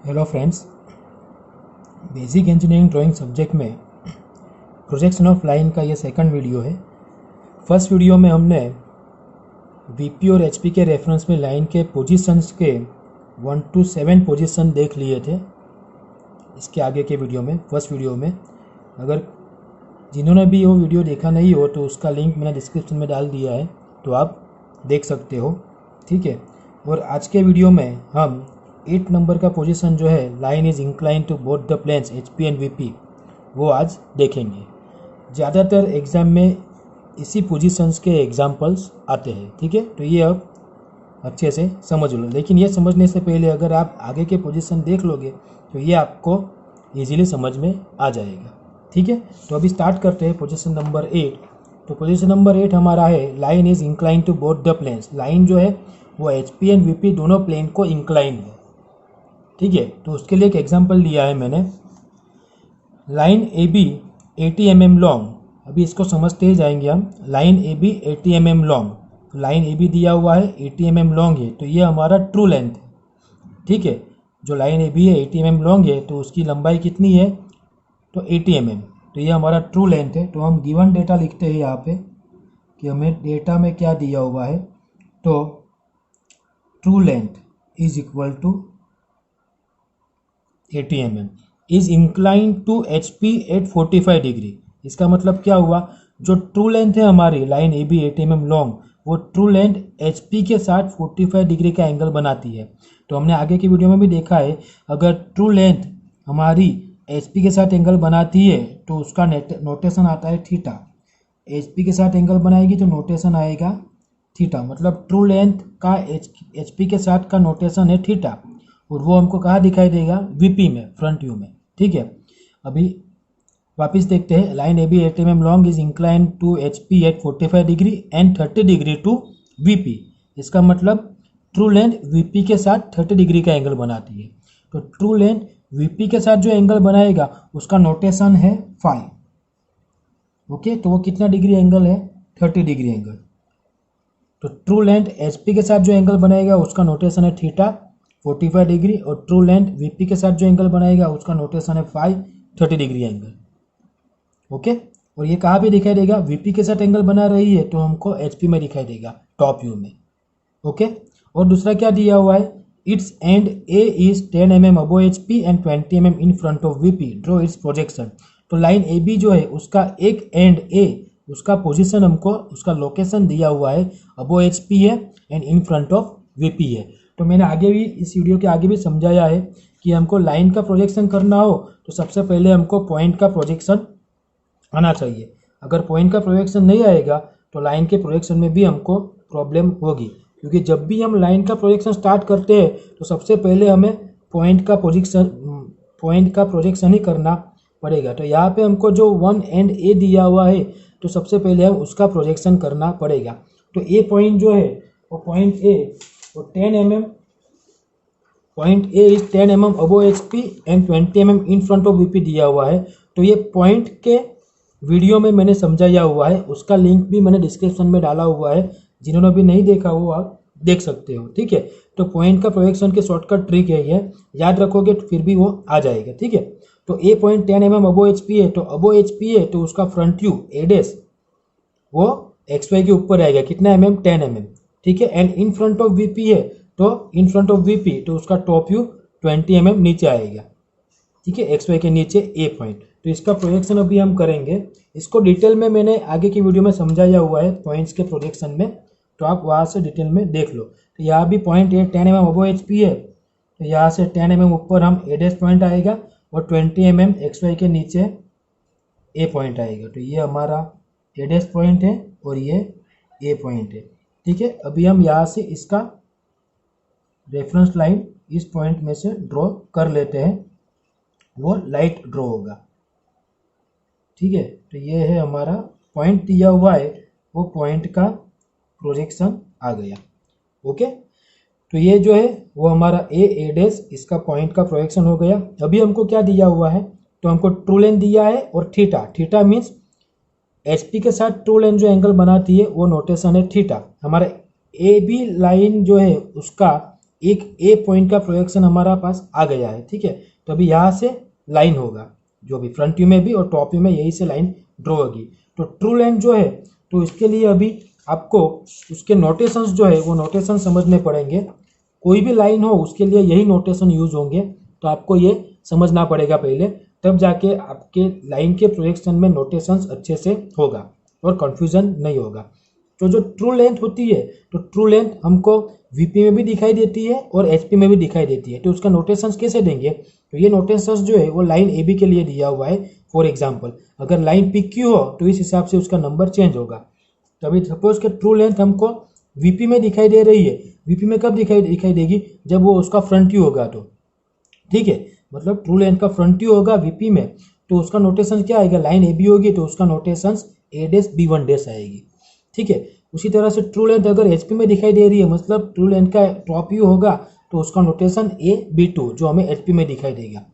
Hello friends, basic engineering drawing subject में projection of line का ये सेकंड वीडियो है। फर्स्ट वीडियो में हमने वीपी और एचपी के रेफरेंस में लाइन के पोजीशंस के 1 to 7 पोजीशन देख लिए थे। इसके आगे के वीडियो में, फर्स्ट वीडियो में, अगर जिन्होंने भी वो वीडियो देखा नहीं हो तो उसका लिंक मैंने डिस्क्रिप्शन में डाल दिया है, तो आप देख सकते हो। ठीक है। और आज के वीडियो में हम 8 नंबर का पोजीशन जो है, line is incline to both the planes HP and VP, वो आज देखेंगे। ज़्यादातर एग्ज़ाम में इसी पोजीशंस के एग्जाम्पल्स आते हैं। ठीक है, तो ये अब अच्छे से समझ लो। लेकिन ये समझने से पहले अगर आप आगे के पोजीशन देख लोगे तो ये आपको ईजिली समझ में आ जाएगा। ठीक है, तो अभी स्टार्ट करते हैं पोजीशन नंबर 8। तो पोजीशन नंबर 8 हमारा है line is incline to both the planes. Line जो है वो एचपी एंड वीपी दोनों प्लेन को इंक्लाइन है। ठीक है, तो उसके लिए एक एग्जांपल लिया है मैंने। Line A B 80 mm long. अभी इसको समझते ही जाएंगे हम। Line A B 80 mm long. Line A B दिया हुआ है 80 mm लॉन्ग है, तो ये हमारा ट्रू लेंथ है। ठीक है, जो लाइन ए बी है 80 mm लॉन्ग है, तो उसकी लंबाई कितनी है, तो 80 mm। तो ये हमारा ट्रू लेंथ है। तो हम गिवन डेटा लिखते हैं यहाँ पे कि हमें डेटा में क्या दिया हुआ है। तो true length is equal to 80 mm is incline to HP at 45 degree. इसका मतलब क्या हुआ, जो ट्रू लेंथ है हमारी line A B 80 mm long, वो ट्रू लेंथ HP के साथ 45 डिग्री का एंगल बनाती है। तो हमने आगे की वीडियो में भी देखा है, अगर ट्रू लेंथ हमारी HP के साथ एंगल बनाती है तो उसका नोटेशन आता है थीटा। HP के साथ एंगल बनाएगी तो नोटेशन आएगा थीटा। मतलब ट्रू लेंथ का HP के साथ का नोटेशन है थीटा, और वो हमको कहाँ दिखाई देगा, वीपी में, फ्रंट व्यू में। ठीक है, अभी वापस देखते हैं। Line A B 80 mm long is incline to HP at 45 degree and 30 degree to VP। इसका मतलब ट्रू लेंथ VP के साथ 30 डिग्री का एंगल बनाती है। तो ट्रू लेंथ VP के साथ जो एंगल बनाएगा उसका नोटेशन है फाई। ओके, तो वो कितना डिग्री एंगल है, 30 डिग्री एंगल। तो ट्रू लेंथ HP के साथ जो एंगल बनाएगा उसका नोटेशन है थीटा 45 डिग्री, और ट्रू लेंथ VP के साथ जो एंगल बनाएगा उसका नोटेशन है फाई 30 डिग्री एंगल। ओके, और ये कहाँ पे दिखाई देगा, VP के साथ एंगल बना रही है तो हमको HP में दिखाई देगा, टॉप व्यू में। ओके, और दूसरा क्या दिया हुआ है, it's and A is 10 mm above HP and 20 mm in front of VP, draw it's projection. तो लाइन AB जो है उसका एक एंड A, उसका पोजीशन हमको, उसका लोकेशन दिया हुआ है, अबो HP है and in front of VP है। तो मैंने आगे भी, इस वीडियो के आगे भी समझाया है कि हमको लाइन का प्रोजेक्शन करना हो तो सबसे पहले हमको पॉइंट का प्रोजेक्शन आना चाहिए। अगर पॉइंट का प्रोजेक्शन नहीं आएगा तो लाइन के प्रोजेक्शन में भी हमको प्रॉब्लम होगी, क्योंकि जब भी हम लाइन का प्रोजेक्शन स्टार्ट करते हैं तो सबसे पहले हमें पॉइंट का प्रोजेक्शन ही करना पड़ेगा। तो यहाँ पे हमको जो 1 एंड A दिया हुआ है तो सबसे पहले हम उसका प्रोजेक्शन करना पड़ेगा। तो A पॉइंट जो है वो पॉइंट A वो 10 mm, point A is 10 mm above HP and 20 mm in front of VP दिया हुआ है। तो ये पॉइंट के वीडियो में मैंने समझाया हुआ है, उसका लिंक भी मैंने डिस्क्रिप्शन में डाला हुआ है। जिन्होंने भी नहीं देखा वो आप देख सकते हो। ठीक है, तो पॉइंट का प्रोजेक्शन के शॉर्टकट ट्रिक है ये, याद रखोगे तो फिर भी वो आ जाएगा। ठीक है, तो A point 10 mm above HP है, तो अबो HP है तो उसका फ्रंट व्यू A डैश वो XY के ऊपर आएगा, कितना mm, 10 mm। ठीक है, and in front of VP है तो इन फ्रंट ऑफ VP तो उसका टॉप व्यू 20 mm नीचे आएगा। ठीक है, XY के नीचे A पॉइंट। तो इसका प्रोजेक्शन अभी हम करेंगे। इसको डिटेल में मैंने आगे की वीडियो में समझाया हुआ है पॉइंट्स के प्रोजेक्शन में, तो आप वहाँ से डिटेल में देख लो। तो यहाँ भी point A 10 mm above HP है, तो यहाँ से 10 mm ऊपर हम A डैश पॉइंट आएगा और 20 mm XY के नीचे A पॉइंट आएगा। तो ये हमारा A डैश पॉइंट है और ये A पॉइंट है। ठीक है, अभी हम यहाँ से इसका रेफरेंस लाइन इस पॉइंट में से ड्रॉ कर लेते हैं, वो लाइट ड्रॉ होगा। ठीक है, तो ये है हमारा पॉइंट दिया हुआ है, वो पॉइंट का प्रोजेक्शन आ गया। ओके, तो ये जो है वो हमारा A डैश, इसका पॉइंट का प्रोजेक्शन हो गया। अभी हमको क्या दिया हुआ है, तो हमको ट्रू लेंथ दिया है और थीटा मीन्स HP के साथ ट्रू लेंथ जो एंगल बनाती है वो नोटेशन है थीटा। हमारा AB लाइन जो है उसका एक ए पॉइंट का प्रोजेक्शन हमारा पास आ गया है, ठीक है। तो अभी यहाँ से लाइन होगा, जो भी फ्रंट व्यू में भी और टॉप व्यू में यही से लाइन ड्रॉ होगी। तो ट्रू लेंथ जो है, तो इसके लिए अभी आपको उसके नोटेशंस जो है वो नोटेशन समझने पड़ेंगे। कोई भी लाइन हो उसके लिए यही नोटेशन यूज होंगे, तो आपको ये समझना पड़ेगा पहले, तब जाके आपके लाइन के प्रोजेक्शन में नोटेशंस अच्छे से होगा और कन्फ्यूजन नहीं होगा। तो जो ट्रू लेंथ होती है, तो ट्रू लेंथ हमको वीपी में भी दिखाई देती है और एचपी में भी दिखाई देती है। तो उसका नोटेशंस कैसे देंगे, तो ये नोटेशंस जो है वो लाइन ए बी के लिए दिया हुआ है। फॉर एग्जांपल अगर लाइन पी क्यू हो तो इस हिसाब से उसका नंबर चेंज होगा। तो अभी सपोज के ट्रू लेंथ हमको वीपी में दिखाई दे रही है। वीपी में कब दिखाई देगी, जब वो उसका फ्रंट व्यू होगा तो, ठीक है। मतलब ट्रू लेंथ का फ्रंट व्यू होगा वीपी में, तो उसका नोटेशन क्या आएगा, लाइन ए बी होगी तो उसका नोटेशन ए डैश बी वन डैश आएगी, ठीक है। उसी तरह से ट्रू लेंथ अगर एचपी में दिखाई दे रही है, मतलब ट्रू लेंथ का टॉप व्यू होगा तो उसका नोटेशन ए बी टू जो हमें एचपी में दिखाई देगा।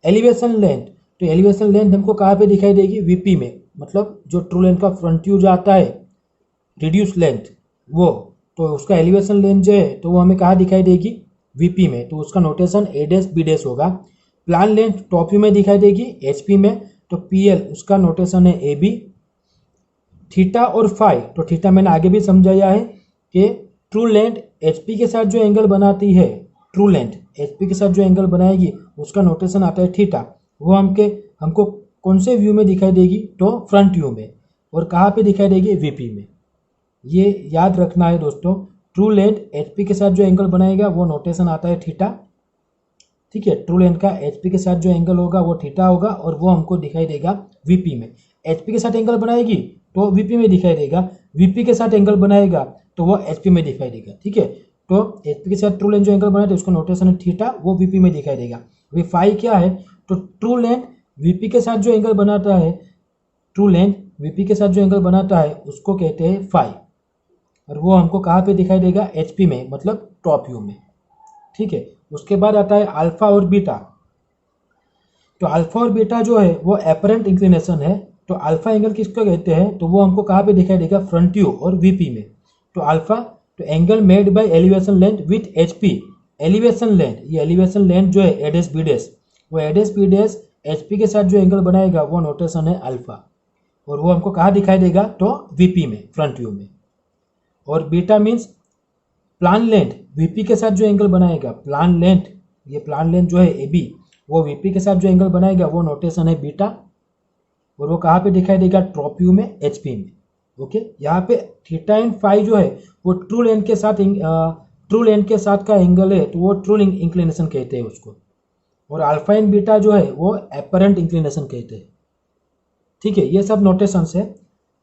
एलिवेशन लेंथ, तो एलिवेशन लेंथ हमको कहाँ पे दिखाई देगी, वीपी में। मतलब जो ट्रू लेंथ का फ्रंट व्यू जो आता है रिड्यूस लेंथ वो, तो उसका एलिवेशन लेंथ जो है तो वो हमें कहाँ दिखाई देगी, वीपी में, तो उसका नोटेशन ए डैश बी डैश होगा। प्लान लेंथ टॉप व्यू में दिखाई देगी एचपी में, तो पीएल उसका नोटेशन है ए बी। थीटा और फाई, तो थीटा मैंने आगे भी समझाया है कि ट्रू लेंथ एचपी के साथ जो एंगल बनाती है, ट्रू लेंथ एचपी के साथ जो एंगल बनाएगी उसका नोटेशन आता है थीटा। वो हमको कौन से व्यू में दिखाई देगी, तो फ्रंट व्यू में, और कहाँ पे दिखाई देगी, वीपी में। ये याद रखना है दोस्तों, ट्रू लेंथ एचपी के साथ जो एंगल बनाएगा वो नोटेशन आता है थीटा, ठीक है। ट्रू लेंथ का एचपी के साथ जो एंगल होगा वो थीटा होगा और वो हमको दिखाई देगा वीपी में। एचपी के साथ एंगल बनाएगी तो वीपी में दिखाई देगा, वीपी के साथ एंगल बनाएगा तो वो एचपी में दिखाई देगा, ठीक है। तो एचपी के साथ ट्रू लेंथ जो एंगल बनाए उसका नोटेशन है थीटा, वो वीपी में दिखाई देगा। अभी फाई क्या है, तो ट्रू लेंथ वीपी के साथ जो एंगल बनाता है, ट्रू लेंथ वीपी के साथ जो एंगल बनाता है उसको कहते हैं फाई, और वो हमको कहाँ पे दिखाई देगा, एचपी में, मतलब टॉप व्यू में, ठीक है। उसके बाद आता है अल्फा और बीटा। तो अल्फा और बीटा जो है वो एपरेंट इंक्लिनेशन है। तो अल्फा एंगल किसको कहते हैं, तो वो हमको कहाँ पे दिखाई देगा, फ्रंट व्यू और वीपी में। तो अल्फा, तो angle made by elevation length with HP. Elevation length, ये एलिवेशन लेंथ जो है ए डैश बी डैश, वो ए डैश बी डैश एचपी के साथ जो एंगल बनाएगा वो नोटेशन है अल्फा, और वो हमको कहाँ दिखाई देगा, तो वीपी में, फ्रंट व्यू में। और beta means plan length, VP के साथ जो एंगल बनाएगा, प्लान लेंथ, ये प्लान लेंथ जो है ए बी, वो वीपी के साथ जो एंगल बनाएगा वो नोटेशन है बीटा, और वो कहाँ पे दिखाई देगा, टॉप व्यू में, एचपी में, ओके। यहाँ पे थीटा एंड फाई जो है वो ट्रू लेंथ के साथ का एंगल है, तो वो ट्रू इंक्लिनेशन कहते हैं उसको। और अल्फा एंड बीटा जो है वो एपरेंट इंक्लिनेशन कहते हैं, ठीक है। ये सब नोटेशंस है।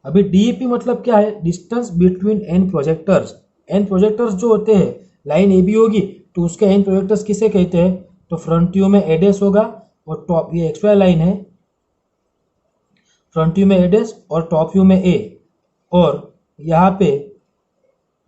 अभी डीईपी मतलब क्या है, distance between end projectors. End projectors जो होते हैं, लाइन ए बी होगी तो उसके एन प्रोजेक्टर्स किसे कहते हैं, तो फ्रंट व्यू में ए डैश होगा और टॉप, ये एक्स वाई लाइन है, फ्रंट व्यू में ए डैश और टॉप व्यू में ए, और यहाँ पे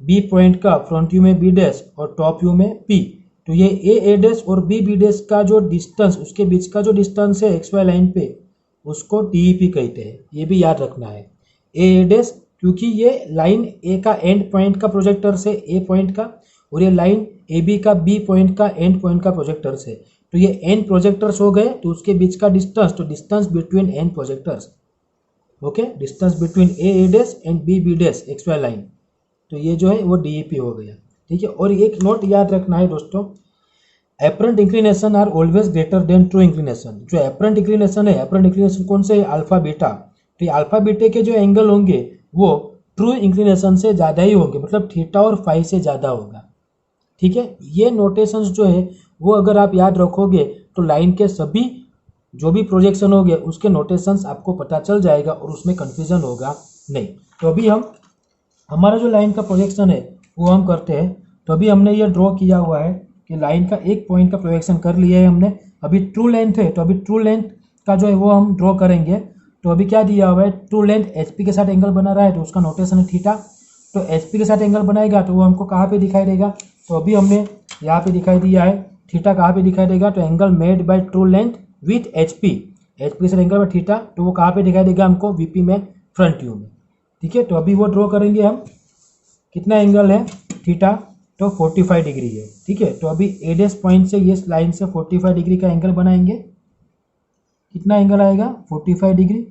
बी पॉइंट का फ्रंट व्यू में बी डैश और टॉप व्यू में पी। तो ये ए डैश और बी डैश का जो डिस्टेंस, उसके बीच का जो डिस्टेंस है एक्स वाई लाइन पे, उसको डीईपी कहते हैं। ये भी याद रखना है, ए डैश, क्योंकि ये लाइन ए का एंड पॉइंट का प्रोजेक्टर से ए पॉइंट का, और ये लाइन ए बी का बी पॉइंट का एंड पॉइंट का प्रोजेक्टर से। तो ये एन प्रोजेक्टर्स हो गए, तो उसके बीच का डिस्टेंस, तो distance between end projectors, okay, distance between A dash and B dash X Y line, तो ये जो है वो डीईपी हो गया, ठीक है। और एक नोट याद रखना है दोस्तों, apparent inclination are always greater than true inclination. जो एपरेंट इंक्लिनेशन है, एपरेंट इंक्लिनेशन कौन से है, अल्फा बीटा। तो ये अल्फा बीटे के जो एंगल होंगे वो ट्रू इंक्लिनेशन से ज़्यादा ही होंगे, मतलब थीटा और फाई से ज़्यादा होगा, ठीक है। ये नोटेशंस जो है वो अगर आप याद रखोगे तो लाइन के सभी जो भी प्रोजेक्शन होंगे उसके नोटेशंस आपको पता चल जाएगा और उसमें कन्फ्यूजन होगा नहीं। तो अभी हमारा जो लाइन का प्रोजेक्शन है वो हम करते हैं। तो अभी हमने ये ड्रॉ किया हुआ है कि लाइन का एक पॉइंट का प्रोजेक्शन कर लिया है हमने। अभी ट्रू लेंथ है, तो अभी ट्रू लेंथ का जो है वो हम ड्रॉ करेंगे। तो अभी क्या दिया हुआ है, ट्रू लेंथ एचपी के साथ एंगल बना रहा है तो उसका नोटेशन है थीटा। तो एचपी के साथ एंगल बनाएगा तो वो हमको कहाँ पे दिखाई देगा, तो अभी हमने यहाँ पे दिखाई दिया है थीटा, कहाँ पे दिखाई देगा, तो angle made by true length with HP, HP के साथ एंगल में थीटा, तो वो कहाँ पे दिखाई देगा हमको, वीपी में, फ्रंट व्यू में, ठीक है। तो अभी वो ड्रॉ करेंगे हम, कितना एंगल है, थीटा, तो 45 डिग्री है। ठीक है, तो अभी ए डैश पॉइंट से ये लाइन से 45 डिग्री का एंगल बनाएंगे। कितना एंगल आएगा? 45 डिग्री।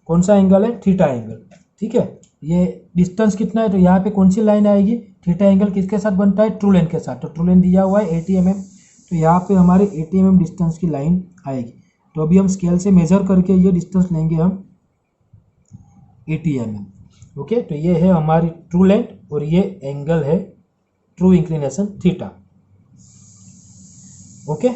कौन सा एंगल है? Theta angle. ठीक है, ये डिस्टेंस कितना है? तो यहाँ पे कौन सी लाइन आएगी? थीटा एंगल किसके साथ बनता है? ट्रू लेंथ के साथ। तो ट्रू लेंथ दिया हुआ है 80 mm, तो यहाँ पे हमारे 80 mm डिस्टेंस की लाइन आएगी। तो अभी हम स्केल से मेजर करके ये डिस्टेंस लेंगे हम 80 mm। ओके, तो ये है हमारी ट्रू लेंथ और ये एंगल है true inclination theta. Okay,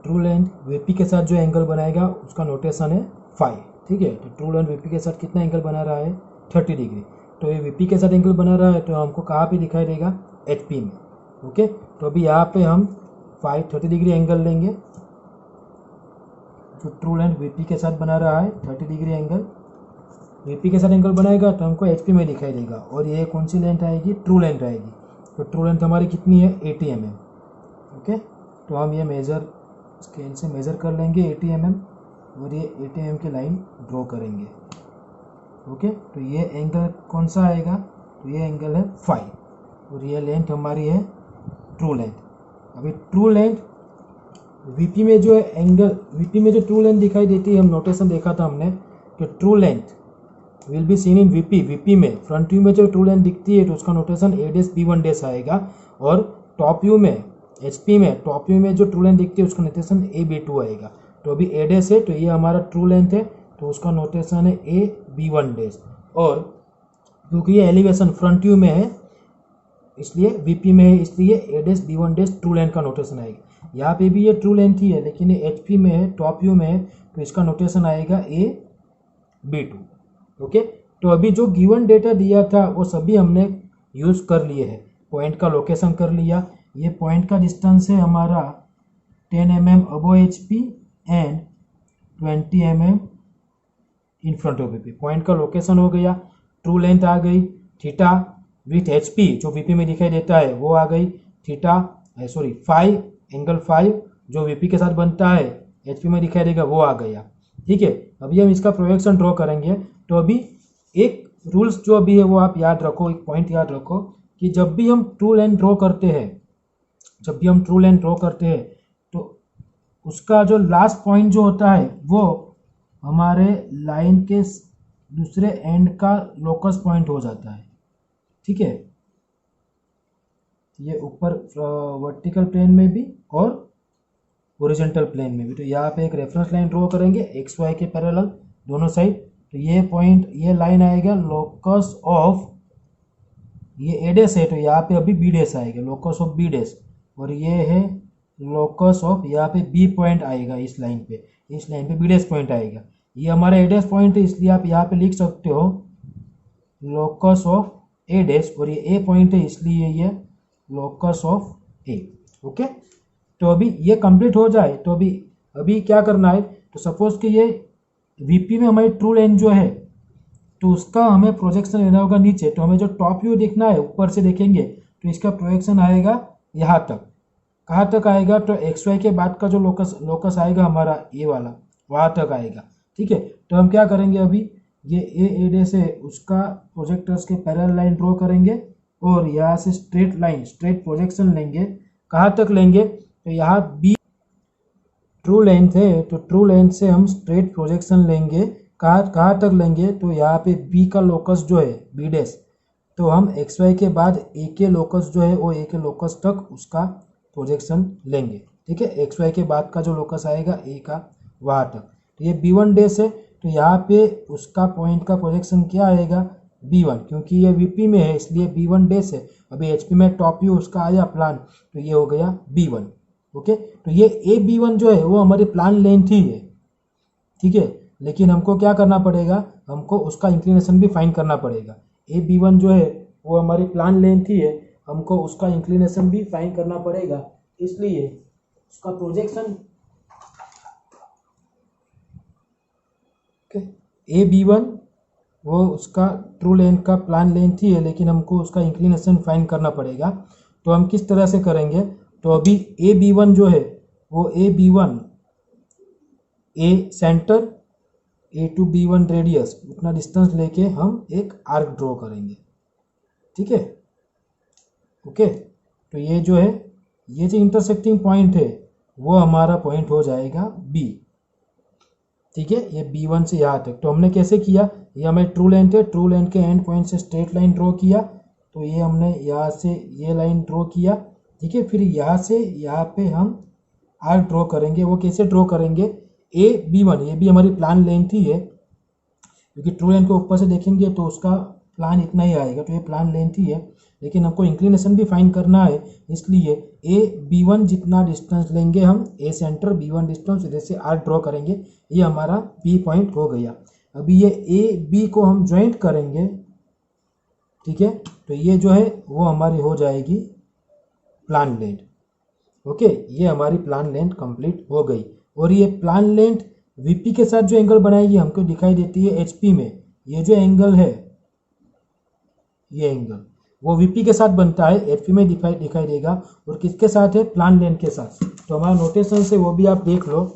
true length VP के साथ जो एंगल बनाएगा उसका नोटेशन है फाई। ठीक है, तो ट्रू लेंथ वीपी के साथ कितना एंगल बना रहा है? 30 डिग्री। तो ये वीपी के साथ एंगल बना रहा है तो हमको कहाँ पे दिखाई देगा? एचपी में। ओके, तो अभी यहाँ पे हम 30 डिग्री एंगल लेंगे। जो ट्रू लेंथ वीपी के साथ बना रहा है 30 डिग्री एंगल, वीपी के साथ एंगल बनाएगा तो हमको एचपी में दिखाई देगा। और ये कौन सी लेंथ आएगी? ट्रू लेंथ आएगी। तो ट्रू लेंथ हमारी कितनी है? 80 mm। ओके, तो हम ये मेज़र स्केल से मेज़र कर लेंगे 80 mm और ये 80 mm की लाइन ड्रॉ करेंगे। ओके, तो ये एंगल कौन सा आएगा? तो ये एंगल है फाई और ये लेंथ हमारी है ट्रू लेंथ। अभी ट्रू लेंथ वीपी में जो एंगल, वीपी में जो ट्रू लेंथ दिखाई देती है, हम नोटेशन देखा था हमने कि true length will be seen in VP. VP में फ्रंट व्यू में जो ट्रू लेंथ दिखती है तो उसका नोटेशन ए डैश बी वन डैश आएगा। और टॉप व्यू में एचपी में टॉप व्यू में जो ट्रू लेंथ दिखती है उसका नोटेशन ए बी टू आएगा। तो अभी ए डैश है तो ये हमारा ट्रू लेंथ है तो उसका नोटेशन है ए बी वन डैश। और क्योंकि ये एलिवेशन फ्रंट व्यू में है इसलिए वीपी में है, इसलिए A dash B one dash true length का नोटेशन आएगा। यहाँ पे भी ये ट्रू लेंथ ही है लेकिन ये एचपी में है, टॉप व्यू में है, तो इसका नोटेशन आएगा ए बी टू। ओके, तो अभी जो गिवन डेटा दिया था वो सभी हमने यूज़ कर लिए हैं। पॉइंट का लोकेशन कर लिया, ये पॉइंट का डिस्टेंस है हमारा 10 mm above HP and 20 mm in front of VP. Point का लोकेशन हो गया, ट्रू लेंथ आ गई, थीटा विथ एचपी जो वीपी में दिखाई देता है वो आ गई, थीटा सॉरी फाइव एंगल 5 जो वीपी के साथ बनता है एचपी में दिखाई देगा वो आ गया। ठीक है, अभी हम इसका प्रोजेक्शन ड्रॉ करेंगे। तो अभी एक रूल्स जो अभी है वो आप याद रखो, एक पॉइंट याद रखो कि जब भी हम ट्रू लेंथ ड्रॉ करते हैं तो उसका जो लास्ट पॉइंट जो होता है वो हमारे लाइन के दूसरे एंड का लोकस पॉइंट हो जाता है। ठीक है, ये ऊपर वर्टिकल प्लेन में भी और हॉरिजॉन्टल प्लेन में भी। तो यहाँ पे एक रेफरेंस लाइन ड्रॉ करेंगे एक्स वाई के पैरेलल दोनों साइड। तो ये पॉइंट, ये लाइन आएगा लोकस ऑफ, ये ए डैश है तो यहाँ पे अभी बी डैश आएगा, लोकस ऑफ बी डैश। और ये है लोकस ऑफ, यहाँ पे बी पॉइंट आएगा इस लाइन पे बी डैश पॉइंट आएगा। ये हमारा ए डैश पॉइंट है इसलिए आप यहाँ पे लिख सकते हो लोकस ऑफ ए डैश, और ये ए पॉइंट है इसलिए ये लोकस ऑफ ए। ओके, तो अभी ये कंप्लीट हो जाए तो अभी क्या करना है? तो सपोज कि ये वीपी में हमारी ट्रू लेंथ जो है तो उसका हमें प्रोजेक्शन लेना होगा नीचे। तो हमें जो टॉप व्यू देखना है ऊपर से देखेंगे तो इसका प्रोजेक्शन आएगा यहाँ तक। कहाँ तक आएगा? तो एक्स वाई के बाद का जो लोकस आएगा हमारा ये वाला वहाँ तक आएगा। ठीक है, तो हम क्या करेंगे? अभी ये ए डैश है उसका प्रोजेक्टर्स के पैरेलल लाइन ड्रॉ करेंगे और यहाँ से स्ट्रेट प्रोजेक्शन लेंगे। कहाँ तक लेंगे? तो यहाँ बी ट्रू लेंथ है तो ट्रू लेंथ से हम स्ट्रेट प्रोजेक्शन लेंगे। कहाँ तक लेंगे? तो यहाँ पे बी का लोकस जो है बी डैश, तो हम एक्स वाई के बाद ए के लोकस जो है वो ए के लोकस तक उसका प्रोजेक्शन लेंगे। ठीक है, एक्स वाई के बाद का जो लोकस आएगा ए का वहाँ तक। तो ये बी वन डैश है तो यहाँ पे उसका पॉइंट का प्रोजेक्शन क्या आएगा? B1, क्योंकि ये VP में है इसलिए B1 डैश है। अभी HP में टॉप व्यू उसका आया प्लान तो ये हो गया B1। ओके, तो ये AB1 जो है वो हमारी प्लान लेंथ ही है। ठीक है, लेकिन हमको क्या करना पड़ेगा? हमको उसका इंक्लिनेशन भी फाइंड करना पड़ेगा। AB1 जो है वो हमारी प्लान लेंथ ही है, हमको उसका इंक्लिनेशन भी फाइंड करना पड़ेगा, इसलिए उसका प्रोजेक्शन AB1 वो उसका ट्रू लेंथ का प्लान लेंथ ही है लेकिन हमको उसका इंक्लिनेशन फाइंड करना पड़ेगा। तो हम किस तरह से करेंगे? तो अभी AB1 जो है वो AB1 A centre A to B1 radius उतना डिस्टेंस लेके हम एक आर्क ड्रॉ करेंगे। ठीक है, ओके, तो ये जो है, ये जो इंटरसेक्टिंग पॉइंट है वो हमारा पॉइंट हो जाएगा बी। ठीक है, ये B1 से यहाँ तक। तो हमने कैसे किया, ये हमारी ट्रू लेंथ है, ट्रू लेंथ के एंड पॉइंट से स्ट्रेट लाइन ड्रॉ किया। तो ये हमने यहाँ से ये लाइन ड्रॉ किया। ठीक है, फिर यहाँ से यहाँ पे हम आर्क ड्रॉ करेंगे। वो कैसे ड्रॉ करेंगे, AB1, ये भी हमारी प्लान लेंथ ही है, क्योंकि ट्रू लेंथ को ऊपर से देखेंगे तो उसका प्लान इतना ही आएगा, तो ये प्लान लेंथ ही है। लेकिन हमको इंक्लिनेशन भी फाइंड करना है, इसलिए AB1 जितना डिस्टेंस लेंगे हम, ए सेंटर B1 डिस्टेंस, इधर से आर्क ड्रॉ करेंगे, ये हमारा B पॉइंट हो गया। अभी ये AB को हम ज्वाइंट करेंगे। ठीक है, तो ये जो है वो हमारी हो जाएगी प्लान लेंथ। ओके, ये हमारी प्लान लेंथ कंप्लीट हो गई। और ये प्लान लेंथ VP के साथ जो एंगल बनाएगी हमको दिखाई देती है HP में। ये जो एंगल है, ये एंगल वो VP के साथ बनता है, HP में दिखाई देगा। और किसके साथ है, प्लान लेंथ के साथ। तो हमारा नोटेशन से वो भी आप देख लो,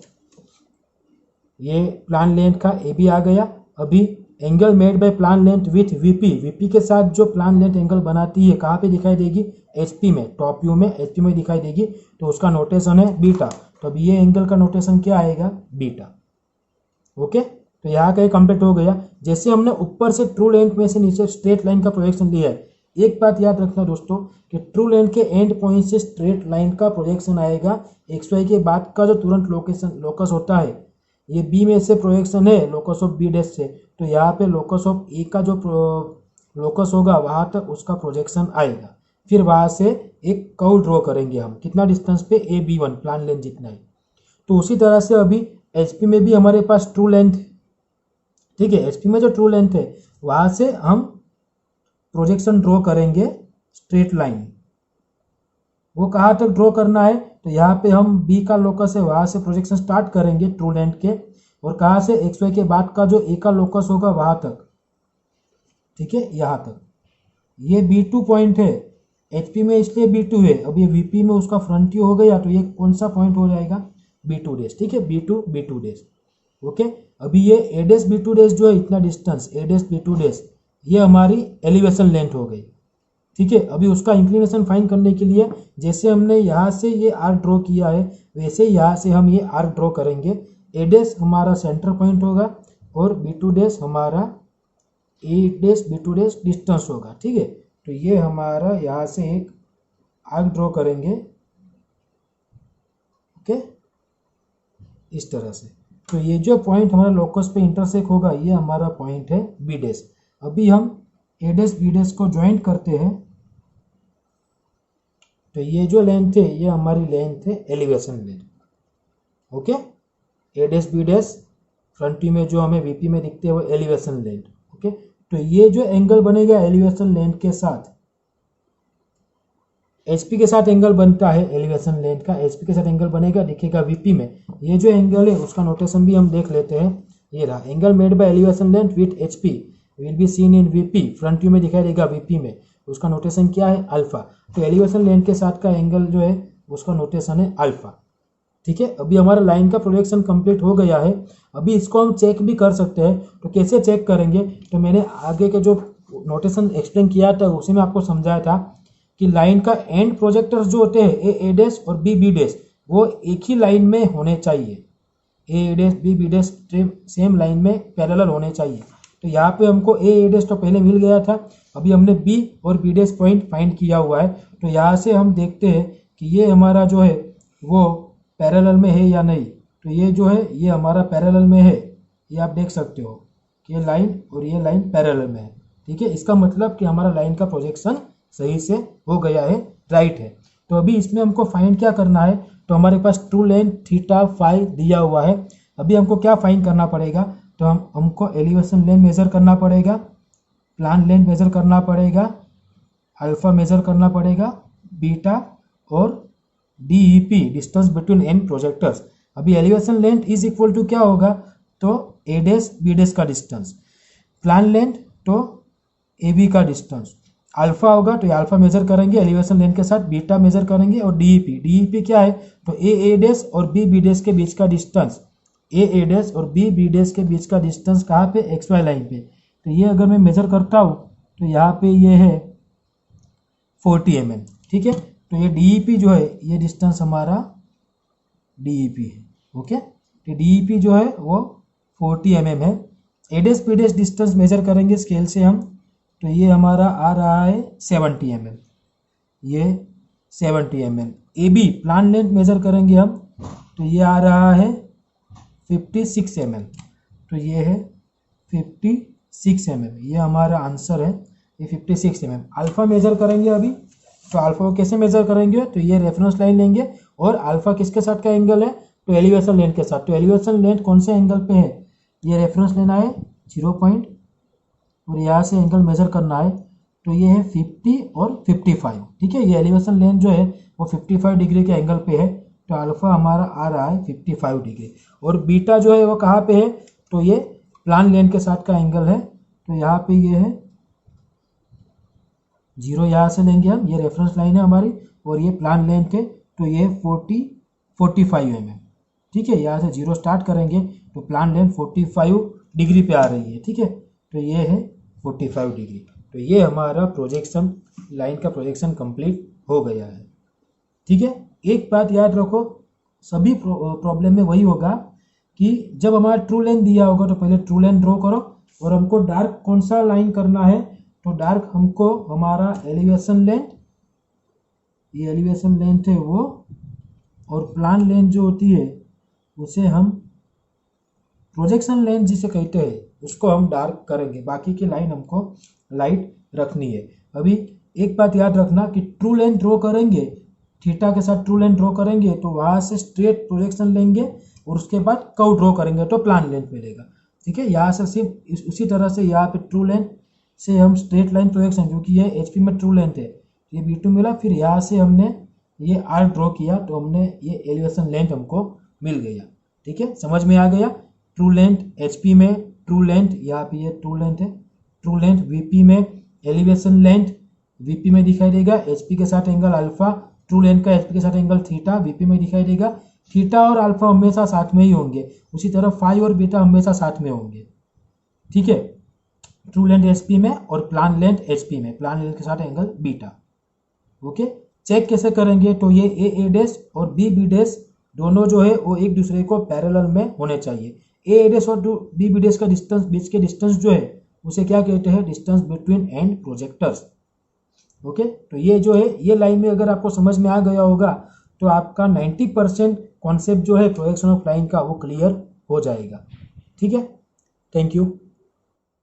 ये प्लान लेंथ का AB आ गया। अभी angle made by plan length with VP के साथ जो प्लान लेंथ एंगल बनाती है, कहाँ पे दिखाई देगी, HP में, टॉप व्यू में HP में दिखाई देगी। तो उसका नोटेशन है बीटा। तो अभी ये एंगल का नोटेशन क्या आएगा, बीटा। ओके, तो यहाँ का ये कंप्लीट हो गया। जैसे हमने ऊपर से ट्रू लेंथ में से नीचे स्ट्रेट लाइन का प्रोजेक्शन लिया है, एक बात याद रखना दोस्तों कि ट्रू लेंथ के एंड पॉइंट से स्ट्रेट लाइन का प्रोजेक्शन आएगा XY के बाद का जो तुरंत लोकस होता है। ये B में से प्रोजेक्शन है लोकस ऑफ B डैश से, तो यहाँ पे लोकस ऑफ A का जो लोकस होगा वहाँ तक उसका प्रोजेक्शन आएगा। फिर वहाँ से एक कर्व ड्रॉ करेंगे हम, कितना डिस्टेंस पे, AB1 प्लान लेंथ जितना है। तो उसी तरह से अभी HP में भी हमारे पास ट्रू लेंथ, ठीक है, HP में जो ट्रू लेंथ है वहाँ से हम प्रोजेक्शन ड्रॉ करेंगे स्ट्रेट लाइन। वो कहाँ तक ड्रॉ करना है, तो यहाँ पे हम B का लोकस है वहाँ से प्रोजेक्शन स्टार्ट करेंगे ट्रू लेंथ के, और कहाँ से, XY के बाद का जो A का लोकस होगा वहाँ तक। ठीक है, यहाँ तक। ये B2 पॉइंट है, HP में इसलिए B2 है। अब ये VP में उसका फ्रंट व्यू हो गया, तो ये कौन सा पॉइंट हो जाएगा, B2 डैश। ठीक है, B2 डैश। ओके, अभी ये A डैश B2 डैश जो है, इतना distance A dash B2 dash, ये हमारी एलिवेशन लेंथ हो गई। ठीक है, अभी उसका इंक्लिनेशन फाइंड करने के लिए जैसे हमने यहाँ से ये आर्क ड्रॉ किया है, वैसे यहाँ से हम ये आर्क ड्रॉ करेंगे। A डैश हमारा सेंटर पॉइंट होगा और B2 डैश हमारा A dash B2 dash distance होगा। ठीक है, तो ये हमारा यहाँ से एक आर्क ड्रॉ करेंगे। ओके, इस तरह से। तो ये जो पॉइंट हमारा लोकस पे इंटरसेक्ट होगा, ये हमारा पॉइंट है B डैश। अभी हम A डैश B डैश को ज्वाइंट करते हैं। तो ये जो लेंथ है ये हमारी लेंथ है elevation length. Okay, A dash B dash front view में जो हमें VP में दिखते हैं वो एलिवेशन लेंथ। ओके, तो ये जो एंगल बनेगा एलिवेशन लेंथ के साथ, HP के साथ एंगल बनता है एलिवेशन लेंथ का, HP के साथ एंगल बनेगा, दिखेगा VP में। ये जो एंगल है उसका नोटेशन भी हम देख लेते हैं। ये रहा, angle made by elevation length with HP will be seen in VP, front view में दिखाई देगा VP में, उसका नोटेशन क्या है, अल्फा। तो एलिवेशन लेंथ के साथ का एंगल जो है उसका नोटेशन है अल्फा। ठीक है, अभी हमारा लाइन का प्रोजेक्शन कंप्लीट हो गया है। अभी इसको हम चेक भी कर सकते हैं। तो कैसे चेक करेंगे, तो मैंने आगे के जो नोटेशन एक्सप्लेन किया था उसी में आपको समझाया था कि लाइन का एंड प्रोजेक्टर्स जो होते हैं A डैश और B डैश, वो एक ही लाइन में होने चाहिए। A dash B dash same line में पैरेलल होने चाहिए। तो यहाँ पे हमको A डैश तो पहले मिल गया था, अभी हमने B और B डैश पॉइंट फाइंड किया हुआ है। तो यहाँ से हम देखते हैं कि ये हमारा जो है वो पैरेलल में है या नहीं। तो ये जो है ये हमारा पैरेलल में है, ये आप देख सकते हो कि ये लाइन और ये लाइन पैरेलल में है। ठीक है, इसका मतलब कि हमारा लाइन का प्रोजेक्शन सही से हो गया है, राइट है। तो अभी इसमें हमको फाइंड क्या करना है, तो हमारे पास ट्रू लेंथ थीटा फाई दिया हुआ है। अभी हमको क्या फाइंड करना पड़ेगा, तो हमको एलिवेशन लेंथ मेजर करना पड़ेगा, प्लान लेंथ मेजर करना पड़ेगा, अल्फा मेजर करना पड़ेगा, बीटा और DEP distance between end projectors. अभी elevation length is equal to क्या होगा, तो A डैश B डैश का डिस्टेंस, प्लान लेंथ तो AB का डिस्टेंस, अल्फा होगा तो अल्फा मेजर करेंगे एलिवेशन लेंथ के साथ, बीटा मेजर करेंगे, और DEP क्या है, तो A डैश और B डैश के बीच का डिस्टेंस, A डैश और B डैश के बीच का डिस्टेंस कहाँ पे, XY लाइन पे। तो ये अगर मैं मेजर करता हूँ तो यहाँ पे ये है 40 mm। ठीक है। तो ये DEP जो है ये डिस्टेंस हमारा DEP है। ओके, तो DEP जो है वो 40 mm है। एडेस पीडेस डिस्टेंस मेजर करेंगे स्केल से हम, तो ये हमारा आ रहा है 70 mm, ये 70 mm। AB plan length major करेंगे हम, तो ये आ रहा है 56 mm, तो ये है 56 mm, ये हमारा आंसर है, ये 56 mm। अल्फा मेजर करेंगे अभी, तो अल्फा को कैसे मेजर करेंगे, तो ये रेफरेंस लाइन लेंगे और अल्फा किसके साथ का एंगल है, तो एलिवेशन लेंथ के साथ। तो एलिवेशन लेंथ कौन से एंगल पे है, ये रेफरेंस लेना है 0 पॉइंट और यहाँ से एंगल मेजर करना है, तो ये है 50 और 55, ठीक है। ये एलिवेशन लेंथ जो है वो 55 डिग्री के एंगल पे है, तो अल्फा हमारा आ रहा है 55 डिग्री। और बीटा जो है वो कहाँ पे है, तो ये प्लान लेंथ के साथ का एंगल है, तो यहाँ पे ये है 0, यहाँ से लेंगे हम, ये रेफरेंस लाइन है हमारी और ये प्लान लेंथ है, तो ये 45 mm, ठीक है। यहाँ से 0 स्टार्ट करेंगे तो प्लान लेंथ 45 डिग्री पे आ रही है, ठीक है। तो ये है 45 डिग्री। तो ये हमारा प्रोजेक्शन लाइन का प्रोजेक्शन कंप्लीट हो गया है, ठीक है। एक बात याद रखो, सभी प्रॉब्लम में वही होगा कि जब हमारा ट्रू लेंथ दिया होगा तो पहले ट्रू लेंथ ड्रॉ करो, और हमको डार्क कौन सा लाइन करना है, तो डार्क हमको हमारा एलिवेशन लेंथ, ये एलिवेशन लेंथ है वो, और प्लान लेंथ जो होती है उसे हम प्रोजेक्शन लेंथ जिसे कहते हैं उसको हम डार्क करेंगे, बाकी की लाइन हमको लाइट रखनी है। अभी एक बात याद रखना कि ट्रू लेंथ ड्रॉ करेंगे, थीटा के साथ ट्रू लेंथ ड्रॉ करेंगे तो वहाँ से स्ट्रेट प्रोजेक्शन लेंगे और उसके बाद कर्व ड्रॉ करेंगे तो प्लान लेंथ मिलेगा, ठीक है। यहाँ से सिर्फ उसी तरह से यहाँ पे ट्रू लेंथ से हम स्ट्रेट लाइन प्रोजेक्शन, क्योंकि ये HP में ट्रू लेंथ है, ये B2 मिला, फिर यहाँ से हमने ये R ड्रॉ किया तो हमने ये एलिवेशन लेंथ हमको मिल गया, ठीक है। समझ में आ गया। ट्रू लेंथ HP में ट्रू लेंथ, यहाँ पे ये ट्रू लेंथ है, ट्रू लेंथ VP में, एलिवेशन लेंथ VP में दिखाई देगा, HP के साथ एंगल अल्फा, ट्रू लेंथ का HP के साथ एंगल थीटा VP में दिखाई देगा। थीटा और अल्फा हमेशा साथ में ही होंगे, उसी तरह फाई और बीटा हमेशा साथ में होंगे, ठीक है। ट्रू लेंथ HP में और प्लान लेंथ HP में, प्लान लेंथ के साथ एंगल बीटा। ओके, चेक कैसे करेंगे, तो ये A डैश और B डैश दोनों जो है वो एक दूसरे को पैरेलल में होने चाहिए। A डैश और B डैश का डिस्टेंस, बीच के डिस्टेंस जो है उसे क्या कहते हैं, distance between and projectors. Okay, तो ये जो है ये लाइन में अगर आपको समझ में आ गया होगा तो आपका 90% कॉन्सेप्ट जो है प्रोजेक्शन ऑफ लाइन का वो क्लियर हो जाएगा, ठीक है। Thank you.